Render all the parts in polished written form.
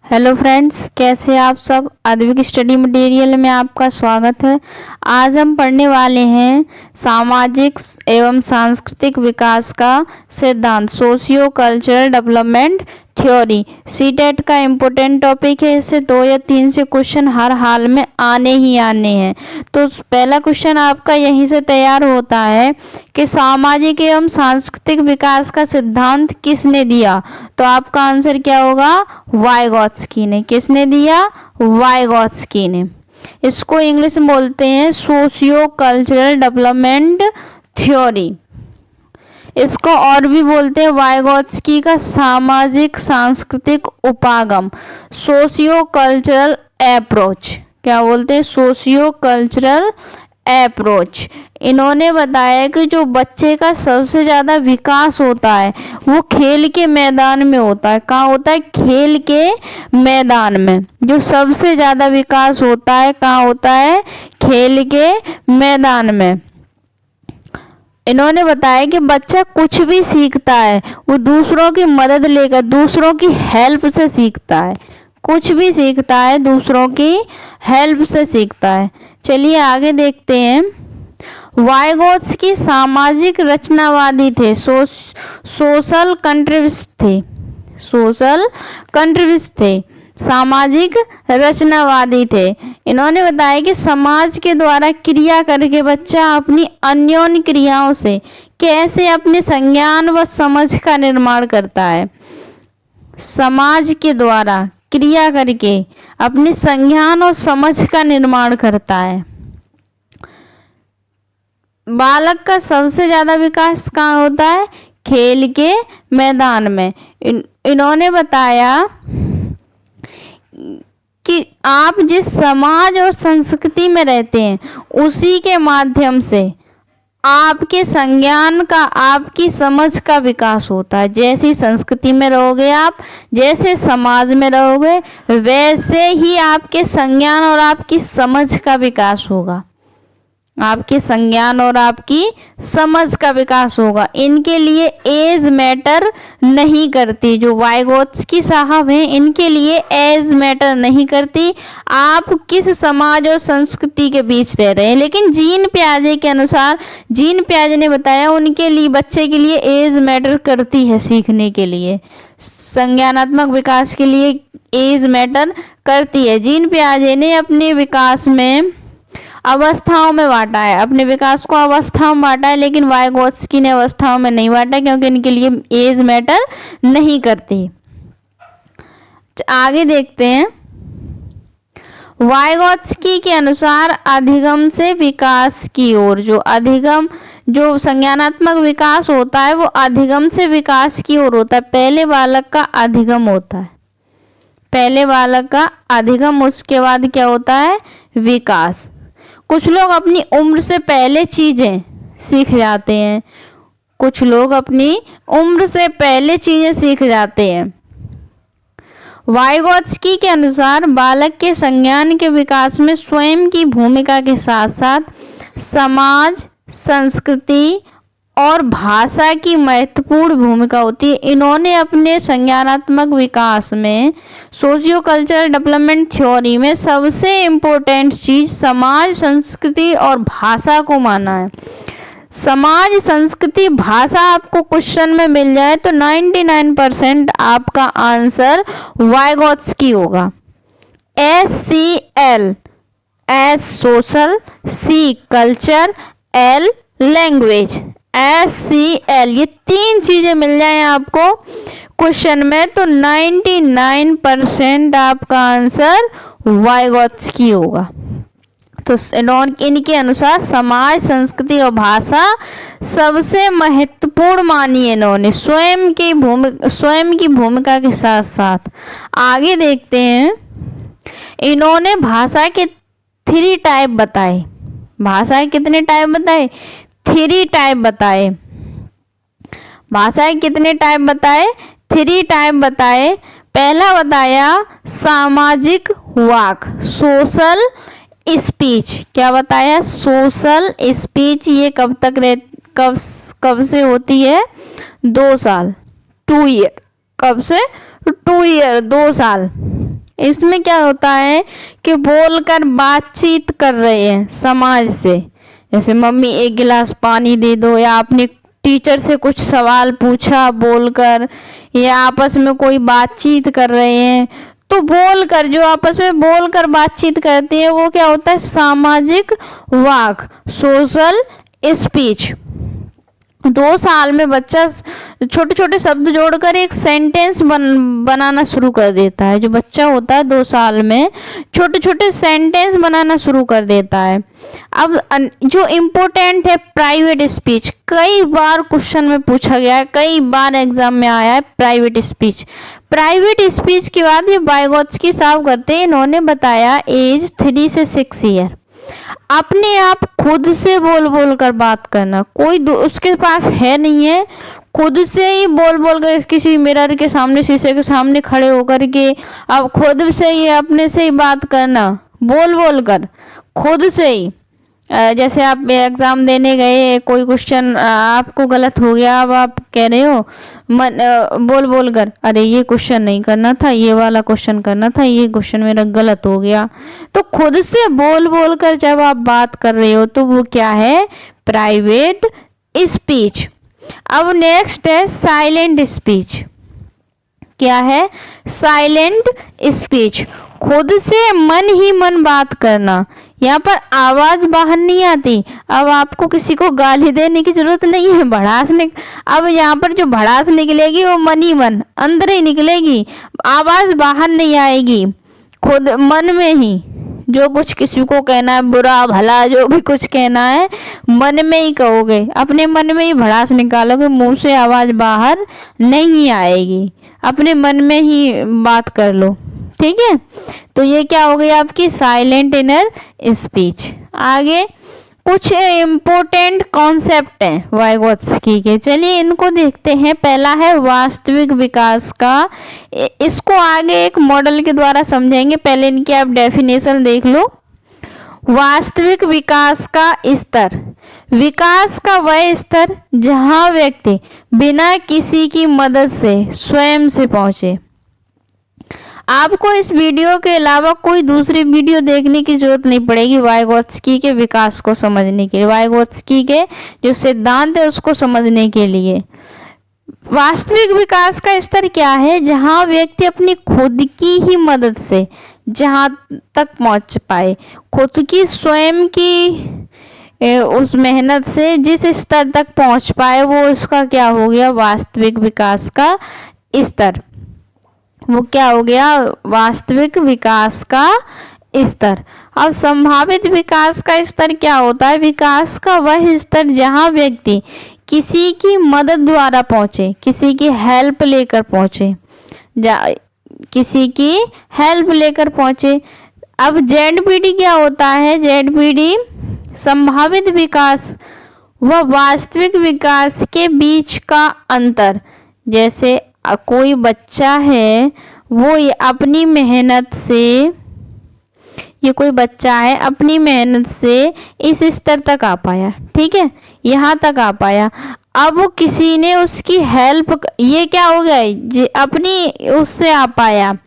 Hello friends, कैसे आप सब। अद्विक स्टडी मटेरियल में आपका स्वागत है। आज हम पढ़ने वाले हैं सामाजिक एवं सांस्कृतिक विकास का सिद्धांत, socio cultural development theory. CTET का इम्पोर्टेंट टॉपिक है। इससे 2 या 3 से क्वेश्चन हर हाल में आने ही आने हैं। तो पहला क्वेश्चन आपका यहीं से तैयार होता है कि सामाजिक एवं सांस्कृतिक विकास का सिद्धांत किसने दिया। तो आपका आंसर क्या होगा, वाइगोत्स्की ने। किसने दिया, वाइगोत्स्की ने। इसको इंग्लिश में बोलते हैं सोशियो कल्चरल डेवलपमेंट थ्योरी। इसको और भी बोलते हैं वाइगोत्स्की का सामाजिक सांस्कृतिक उपागम, सोशियो कल्चरल अप्रोच। क्या बोलते हैं, सोशियो कल्चरल अप्रोच। इन्होंने बताया कि जो बच्चे का सबसे ज़्यादा विकास होता है वो खेल के मैदान में होता है। कहाँ होता है, खेल के मैदान में। जो सबसे ज़्यादा विकास होता है कहाँ होता है, खेल के मैदान में। इन्होंने बताया कि बच्चा कुछ भी सीखता है वो दूसरों की मदद लेकर, दूसरों की हेल्प से सीखता है। कुछ भी सीखता है दूसरों की हेल्प से सीखता है। चलिए आगे देखते हैं। वाइगोत्स्की सामाजिक रचनावादी थे, सोशल कंट्रीब्यूस्ट थे। सोशल कंट्रीब्यूस्ट थे, सामाजिक रचनावादी थे। इन्होंने बताया कि समाज के द्वारा क्रिया करके बच्चा अपनी अन्योन्य क्रियाओं से कैसे अपने संज्ञान व समझ का निर्माण करता है। समाज के द्वारा क्रिया करके अपने संज्ञान और समझ का निर्माण करता है। बालक का सबसे ज्यादा विकास कहाँ होता है, खेल के मैदान में। इन्होंने बताया कि आप जिस समाज और संस्कृति में रहते हैं उसी के माध्यम से आपके संज्ञान का, आपकी समझ का विकास होता है। जैसी संस्कृति में रहोगे आप, जैसे समाज में रहोगे, वैसे ही आपके संज्ञान और आपकी समझ का विकास होगा। आपके संज्ञान और आपकी समझ का विकास होगा। इनके लिए एज मैटर नहीं करती। जो वाइगोत्स्की साहब हैं इनके लिए एज मैटर नहीं करती, आप किस समाज और संस्कृति के बीच रह रहे हैं। लेकिन जीन पियाजे के अनुसार, जीन पियाजे ने बताया उनके लिए, बच्चे के लिए एज मैटर करती है। सीखने के लिए, संज्ञानात्मक विकास के लिए एज मैटर करती है। जीन पियाजे ने अपने विकास में अवस्थाओं में बांटा है, अपने विकास को अवस्थाओं में बांटा है। लेकिन वाइगोत्स्की ने अवस्थाओं में नहीं बांटा क्योंकि इनके लिए एज मैटर नहीं करती। आगे देखते हैं। वाइगोत्स्की के अनुसार अधिगम से विकास की ओर, जो अधिगम, जो संज्ञानात्मक विकास होता है वो अधिगम से विकास की ओर होता है। पहले बालक का अधिगम होता है, पहले बालक का अधिगम, उसके बाद क्या होता है, विकास। कुछ लोग अपनी उम्र से पहले चीजें सीख जाते हैं, कुछ लोग अपनी उम्र से पहले चीजें सीख जाते हैं। वाइगोत्स्की के अनुसार बालक के संज्ञान के विकास में स्वयं की भूमिका के साथ साथ समाज, संस्कृति और भाषा की महत्वपूर्ण भूमिका होती है। इन्होंने अपने संज्ञानात्मक विकास में सोशियो कल्चरल डेवलपमेंट थ्योरी में सबसे इम्पोर्टेंट चीज समाज, संस्कृति और भाषा को माना है। समाज, संस्कृति, भाषा आपको क्वेश्चन में मिल जाए तो 99% आपका आंसर वाइगोत्स्की होगा। SCL, S social, C culture, L language. SCL, ये 3 चीजें मिल जाए आपको क्वेश्चन में तो 99% आपका आंसर वाइगोत्स्की होगा। तो इनके अनुसार समाज, संस्कृति और भाषा सबसे महत्वपूर्ण मानी है इन्होंने, स्वयं की भूमिका के साथ साथ। आगे देखते हैं। इन्होंने भाषा के 3 टाइप बताए। भाषा के कितने टाइप बताए, 3 टाइप बताए। भाषा के कितने टाइप बताए, 3 टाइप बताए। पहला बताया सामाजिक वाक, सोशल स्पीच। क्या बताया, सोशल स्पीच। ये कब से होती है, 2 साल, 2 ईयर। कब से, 2 ईयर, 2 साल। इसमें क्या होता है कि बोलकर बातचीत कर रहे हैं समाज से, जैसे मम्मी एक गिलास पानी दे दो, या आपने टीचर से कुछ सवाल पूछा बोलकर, या आपस में कोई बातचीत कर रहे हैं, तो बोलकर, जो आपस में बोलकर बातचीत करते हैं वो क्या होता है, सामाजिक वाक, सोशल स्पीच। 2 साल में बच्चा छोटे छोटे शब्द जोड़कर एक सेंटेंस बनाना शुरू कर देता है। जो बच्चा होता है 2 साल में छोटे छोटे सेंटेंस बनाना शुरू कर देता है। अब जो इम्पोर्टेंट है प्राइवेट स्पीच, कई बार क्वेश्चन में पूछा गया है, कई बार एग्जाम में आया है प्राइवेट स्पीच। प्राइवेट स्पीच की बात ये वाइगोत्स्की साहब करते हैं। इन्होंने बताया एज 3 से 6 ईयर, अपने आप खुद से बोल बोल कर बात करना, कोई उसके पास है नहीं है, खुद से ही बोल बोल कर, किसी मिरर के सामने, शीशे के सामने खड़े होकर के अब खुद से ही अपने से ही बात करना, बोल बोल कर खुद से ही। जैसे आप एग्ज़ाम देने गए, कोई क्वेश्चन आपको गलत हो गया, अब आप कह रहे हो बोल बोल कर, अरे ये क्वेश्चन नहीं करना था, ये वाला क्वेश्चन करना था, ये क्वेश्चन मेरा गलत हो गया। तो खुद से बोल बोल कर जब आप बात कर रहे हो तो वो क्या है, प्राइवेट स्पीच। अब नेक्स्ट है साइलेंट स्पीच। क्या है, साइलेंट स्पीच, खुद से मन ही मन बात करना, यहाँ पर आवाज बाहर नहीं आती। अब आपको किसी को गाली देने की जरूरत नहीं है, भड़ास अब यहाँ पर जो भड़ास निकलेगी वो मन ही मन अंदर ही निकलेगी, आवाज बाहर नहीं आएगी, खुद मन में ही जो कुछ किसी को कहना है, बुरा भला जो भी कुछ कहना है मन में ही कहोगे, अपने मन में ही भड़ास निकालोगे, मुंह से आवाज बाहर नहीं आएगी, अपने मन में ही बात कर लो, ठीक है। तो ये क्या हो गई आपकी साइलेंट इनर स्पीच। आगे कुछ इम्पोर्टेंट कॉन्सेप्ट हैं वाइगोत्स्की के, चलिए इनको देखते हैं। पहला है वास्तविक विकास का, इसको आगे एक मॉडल के द्वारा समझेंगे, पहले इनकी आप डेफिनेशन देख लो। वास्तविक विकास का स्तर, विकास का वह स्तर जहां व्यक्ति बिना किसी की मदद से स्वयं से पहुंचे। आपको इस वीडियो के अलावा कोई दूसरी वीडियो देखने की जरूरत नहीं पड़ेगी वाइगोत्स्की के विकास को समझने के लिए, वाइगोत्स्की के जो सिद्धांत है उसको समझने के लिए। वास्तविक विकास का स्तर क्या है, जहां व्यक्ति अपनी खुद की ही मदद से जहां तक पहुंच पाए, खुद की स्वयं की उस मेहनत से जिस स्तर तक पहुंच पाए, वो उसका क्या हो गया, वास्तविक विकास का स्तर। वो क्या हो गया, वास्तविक विकास का स्तर। अब संभावित विकास का स्तर क्या होता है, विकास का वह स्तर जहां व्यक्ति किसी की मदद द्वारा पहुंचे, किसी की हेल्प लेकर पहुंचे, किसी की हेल्प लेकर पहुंचे। अब ZPD क्या होता है, ZPD संभावित विकास व वास्तविक विकास के बीच का अंतर। जैसे कोई बच्चा है, वो अपनी मेहनत से, ये कोई बच्चा है अपनी मेहनत से इस स्तर तक आ पाया, ठीक है, यहाँ तक आ पाया। अब वो किसी ने उसकी हेल्प, ये क्या हो गया, अपनी उससे आ पाया,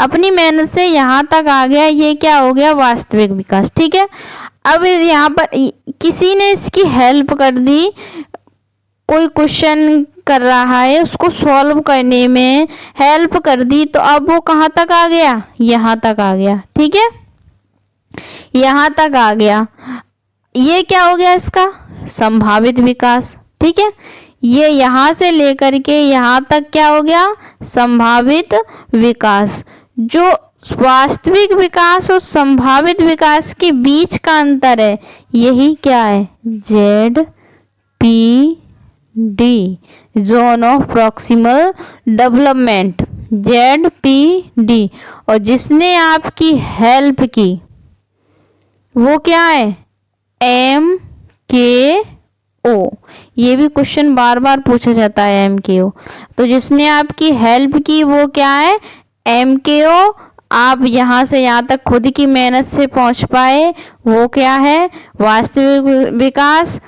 अपनी मेहनत से यहाँ तक आ गया, ये क्या हो गया, वास्तविक विकास, ठीक है। अब यहाँ पर किसी ने इसकी हेल्प कर दी, कोई क्वेश्चन कर रहा है, उसको सॉल्व करने में हेल्प कर दी, तो अब वो कहाँ तक आ गया, यहाँ तक आ गया, ठीक है, यहाँ तक आ गया। ये क्या हो गया, इसका संभावित विकास, ठीक है। ये यहाँ से लेकर के यहाँ तक क्या हो गया, संभावित विकास। जो वास्तविक विकास और संभावित विकास के बीच का अंतर है, यही क्या है, ZPD, zone of proximal development, ZPD। और जिसने आपकी हेल्प की वो क्या है, MKO। ये भी क्वेश्चन बार बार पूछा जाता है, MKO। तो जिसने आपकी हेल्प की वो क्या है, MKO। आप यहाँ से यहाँ तक खुद की मेहनत से पहुँच पाए, वो क्या है, वास्तविक विकास।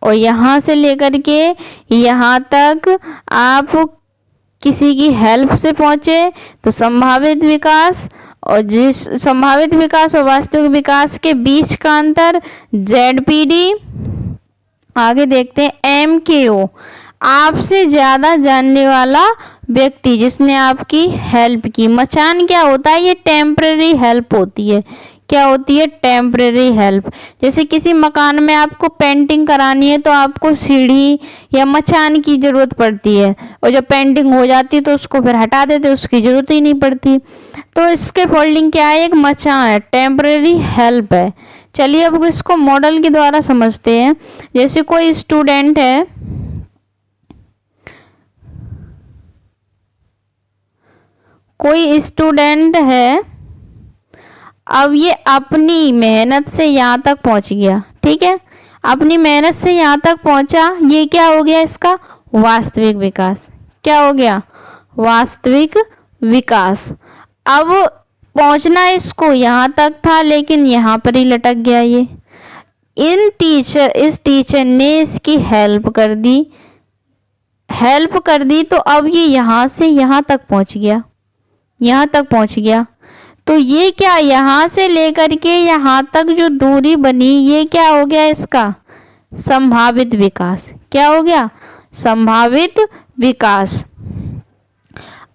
और यहाँ से लेकर के यहाँ तक आप किसी की हेल्प से पहुंचे तो संभावित विकास, और जिस संभावित विकास और वास्तविक विकास के बीच का अंतर ZPD। आगे देखते हैं MKO, आपसे ज्यादा जानने वाला व्यक्ति जिसने आपकी हेल्प की। मचान क्या होता है? ये टेम्परेरी हेल्प होती है। क्या होती है? Temporary help. जैसे किसी मकान में आपको पेंटिंग करानी है तो आपको सीढ़ी या मचान की जरूरत पड़ती है, और जब पेंटिंग हो जाती है तो उसको फिर हटा देते, उसकी जरूरत ही नहीं पड़ती। तो इसके फोल्डिंग क्या है? एक मचान है, टेम्परेरी हेल्प है। चलिए अब इसको मॉडल के द्वारा समझते हैं। जैसे कोई स्टूडेंट है, अब ये अपनी मेहनत से यहाँ तक पहुंच गया। ठीक है, अपनी मेहनत से यहाँ तक पहुंचा, ये क्या हो गया? इसका वास्तविक विकास। क्या हो गया? वास्तविक विकास। अब पहुंचना इसको यहाँ तक था, लेकिन यहाँ पर ही लटक गया ये। इस टीचर ने इसकी हेल्प कर दी, तो अब ये यहाँ से यहाँ तक पहुंच गया। तो ये क्या, यहाँ से लेकर के यहाँ तक जो दूरी बनी, ये क्या हो गया? इसका संभावित विकास। क्या हो गया? संभावित विकास।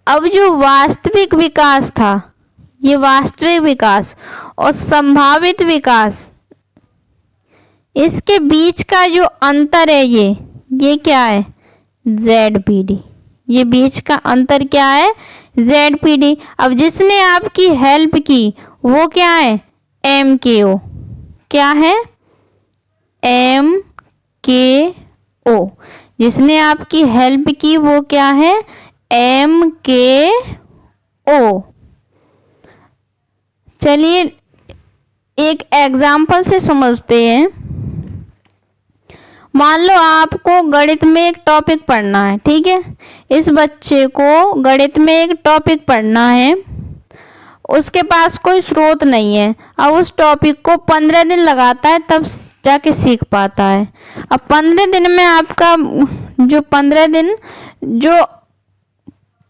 अब जो वास्तविक विकास था, ये वास्तविक विकास और संभावित विकास, इसके बीच का जो अंतर है ये क्या है? ZPD। ये बीच का अंतर क्या है? ZPD। अब जिसने आपकी हेल्प की वो क्या है? MKO। क्या है? MKO। जिसने आपकी हेल्प की वो क्या है? MKO। चलिए एक एग्जाम्पल से समझते हैं। मान लो आपको गणित में एक टॉपिक पढ़ना है। ठीक है, इस बच्चे को गणित में एक टॉपिक पढ़ना है, उसके पास कोई स्रोत नहीं है। अब उस टॉपिक को 15 दिन लगाता है, तब जाके सीख पाता है। अब 15 दिन में आपका जो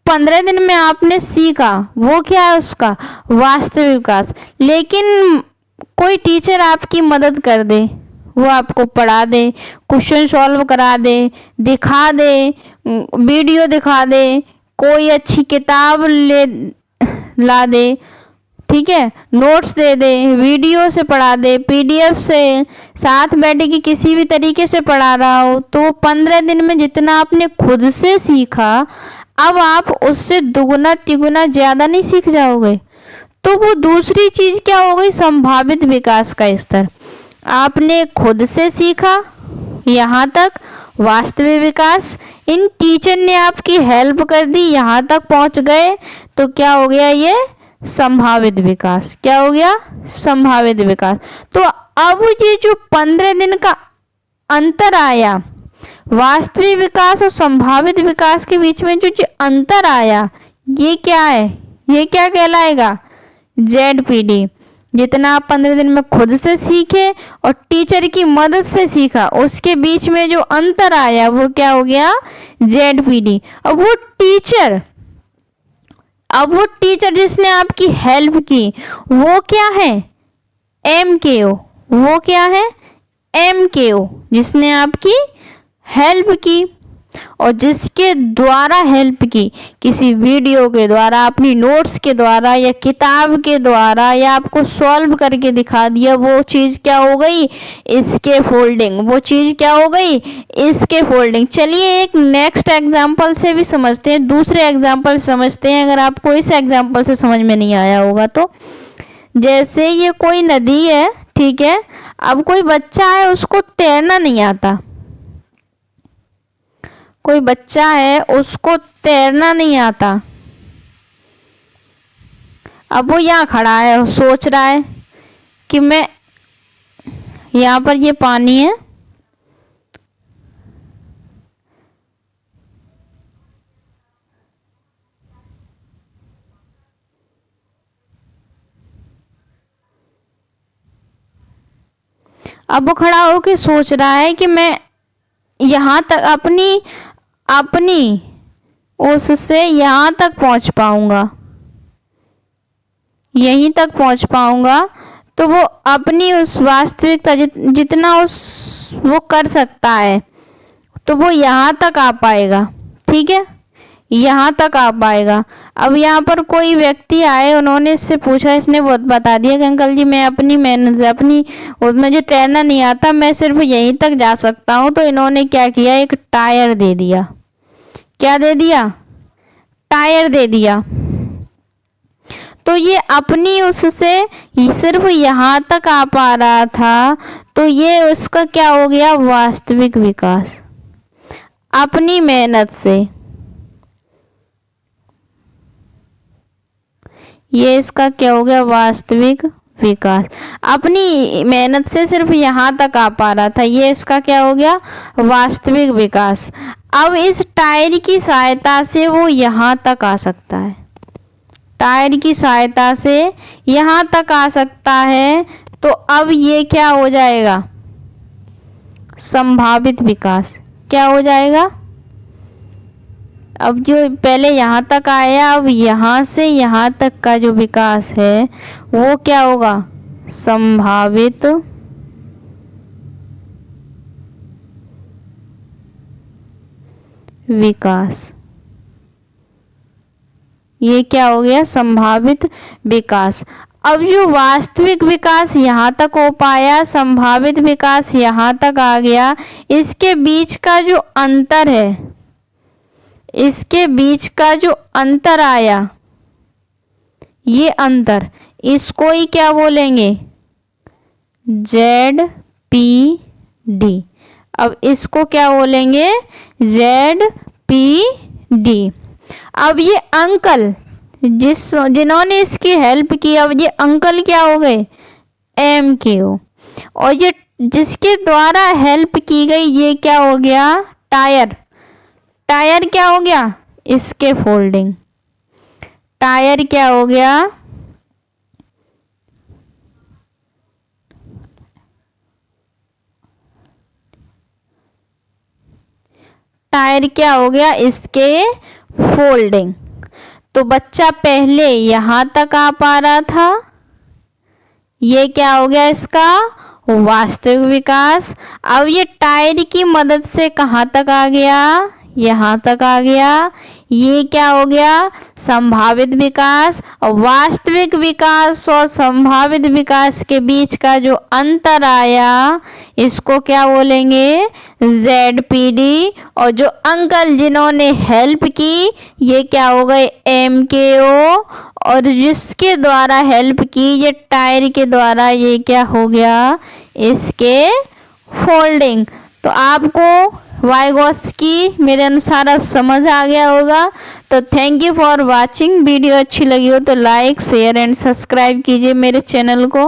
15 दिन में आपने सीखा वो क्या है? उसका वास्तविक विकास। लेकिन कोई टीचर आपकी मदद कर दे, वो आपको पढ़ा दे, क्वेश्चन सॉल्व करा दे, दिखा दे, वीडियो दिखा दे, कोई अच्छी किताब ला दे, ठीक है, नोट्स दे दे, वीडियो से पढ़ा दे, PDF से, साथ बैठे कि किसी भी तरीके से पढ़ा रहा हो, तो 15 दिन में जितना आपने खुद से सीखा, अब आप उससे दुगुना तिगुना ज्यादा नहीं सीख जाओगे। तो वो दूसरी चीज क्या हो गई? संभावित विकास का स्तर। आपने खुद से सीखा यहाँ तक, वास्तविक विकास। इन टीचर ने आपकी हेल्प कर दी, यहाँ तक पहुंच गए, तो क्या हो गया? ये संभावित विकास। क्या हो गया? संभावित विकास। तो अब ये जो 15 दिन का अंतर आया, वास्तविक विकास और संभावित विकास के बीच में जो अंतर आया, ये क्या है? ये क्या कहलाएगा? ZPD। जितना आप 15 दिन में खुद से सीखे और टीचर की मदद से सीखा, उसके बीच में जो अंतर आया वो क्या हो गया? ZPD। अब वो टीचर जिसने आपकी हेल्प की वो क्या है? MKO। वो क्या है? MKO, जिसने आपकी हेल्प की। और जिसके द्वारा हेल्प की, किसी वीडियो के द्वारा, अपनी नोट्स के द्वारा, या किताब के द्वारा, या आपको सॉल्व करके दिखा दिया, वो चीज क्या हो गई? इसके फोल्डिंग। वो चीज क्या हो गई? इसके फोल्डिंग। चलिए एक नेक्स्ट एग्जांपल से भी समझते हैं, दूसरे एग्जांपल समझते हैं, अगर आपको इस एग्जांपल से समझ में नहीं आया होगा तो। जैसे ये कोई नदी है, ठीक है, अब कोई बच्चा है, उसको तैरना नहीं आता। कोई बच्चा है, उसको तैरना नहीं आता। अब वो यहाँ खड़ा है और सोच रहा है कि मैं, यहाँ पर ये पानी है, अब वो खड़ा होके सोच रहा है कि मैं यहाँ तक अपनी उससे यहाँ तक पहुँच पाऊंगा, यहीं तक पहुँच पाऊंगा, तो वो अपनी उस वास्तविकता जितना वो कर सकता है तो वो यहाँ तक आ पाएगा। ठीक है, यहाँ तक आ पाएगा। अब यहाँ पर कोई व्यक्ति आए, उन्होंने इससे पूछा, इसने बहुत बता दिया कि अंकल जी मैं अपनी मेहनत से मुझे तैरना नहीं आता, मैं सिर्फ यहीं तक जा सकता हूँ। तो इन्होंने क्या किया, एक टायर दे दिया। क्या दे दिया, टायर दे दिया। तो ये अपनी उससे सिर्फ यहाँ तक आ पा रहा था, तो ये उसका क्या हो गया, वास्तविक विकास। अपनी मेहनत से ये इसका क्या हो गया, वास्तविक विकास। अपनी मेहनत से सिर्फ यहाँ तक आ पा रहा था, ये इसका क्या हो गया, वास्तविक विकास। अब इस टायर की सहायता से वो यहाँ तक आ सकता है, टायर की सहायता से यहाँ तक आ सकता है। तो अब ये क्या हो जाएगा, संभावित विकास। क्या हो जाएगा, अब जो पहले यहाँ तक आया, अब यहाँ से यहाँ तक का जो विकास है वो क्या होगा, संभावित विकास। ये क्या हो गया, संभावित विकास। अब जो वास्तविक विकास यहाँ तक हो पाया, संभावित विकास यहाँ तक आ गया, इसके बीच का जो अंतर है, इसके बीच का जो अंतर आया, ये अंतर, इसको ही क्या बोलेंगे, ZPD। अब इसको क्या बोलेंगे, ZPD। अब ये अंकल जिन्होंने इसकी हेल्प की, अब ये अंकल क्या हो गए, MKO। और ये जिसके द्वारा हेल्प की गई, ये क्या हो गया, टायर। टायर क्या हो गया, इसके फोल्डिंग। टायर क्या हो गया, टायर क्या हो गया, इसके फोल्डिंग। तो बच्चा पहले यहाँ तक आ पा रहा था, ये क्या हो गया, इसका वास्तविक विकास। अब ये टायर की मदद से कहाँ तक आ गया, यहाँ तक आ गया। ये क्या हो गया, संभावित विकास। और वास्तविक विकास और संभावित विकास के बीच का जो अंतर आया, इसको क्या बोलेंगे, ZPD। और जो अंकल जिन्होंने हेल्प की, ये क्या हो गए, MKO। और जिसके द्वारा हेल्प की, ये टायर के द्वारा, ये क्या हो गया, इसके फोल्डिंग। तो आपको वाइगॉस की मेरे अनुसार अब समझ आ गया होगा। तो thank you for watching. Video अच्छी लगी हो तो लाइक, शेयर एंड सब्सक्राइब कीजिए मेरे चैनल को।